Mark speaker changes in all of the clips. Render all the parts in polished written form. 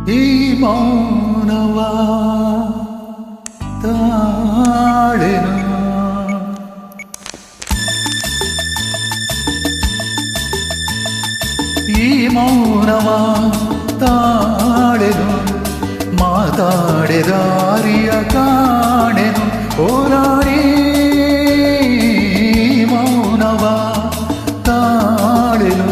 Speaker 1: ಈ ಮೌನವ ತಾಳೆನು ಈ ಮೌನವ ತಾಳೆನು ಮಾತಾಡೆದಾರಿಯ ಕಾಣೆನು ಹೋರಾಡಿ ಮೌನವ ತಾಳೆನು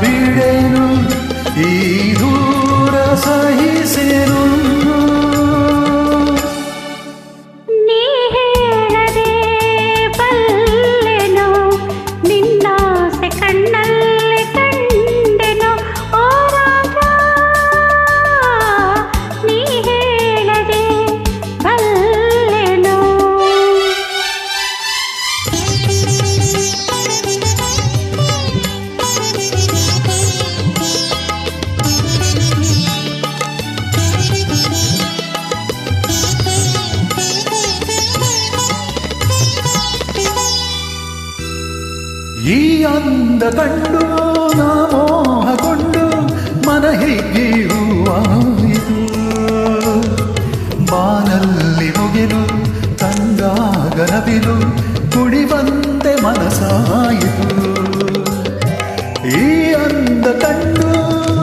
Speaker 1: ಬಿಡೆನು ಈ ದೂರ ಸಹಿಸೆನು
Speaker 2: ನೀ ಹೇಳದೆ ಬಲ್ಲೆನು ನಿನ್ನಾಸೆ ಕಣ್ಣಲ್ಲಿ ಕಂಡೆನು ಓ ರಾಗ ನೀ ಹೇಳದೆ ಬಲ್ಲೆನು
Speaker 1: ಈ ಅಂದ ಕಂಡು ನಾ ಮೋಹಗೊಂಡು ಮನ ಹಿಗ್ಗಿರುವಾಯಿತು ಬಾನಲ್ಲಿ ಮುಗಿಲು ತಂದಾಗ ನವಿಲು ಕುಡಿ ಬಂದೆ ಮನಸಾಯಿತು ಈ ಅಂದ ಕಂಡು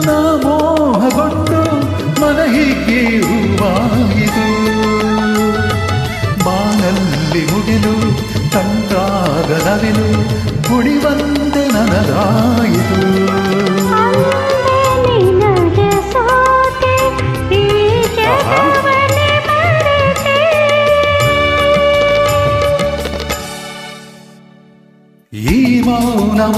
Speaker 1: ನಾ ಮೋಹಗೊಂಡು ಮನ ಹಿಗ್ಗಿರುವಾಯಿತು ಬಾನಲ್ಲಿ ಮುಗಿಲು ತಂದಾಗ ನವಿಲು ಕುಡಿ ಬಂದೆ ನನಗಾಯಿತು ಈ ಮೌನವ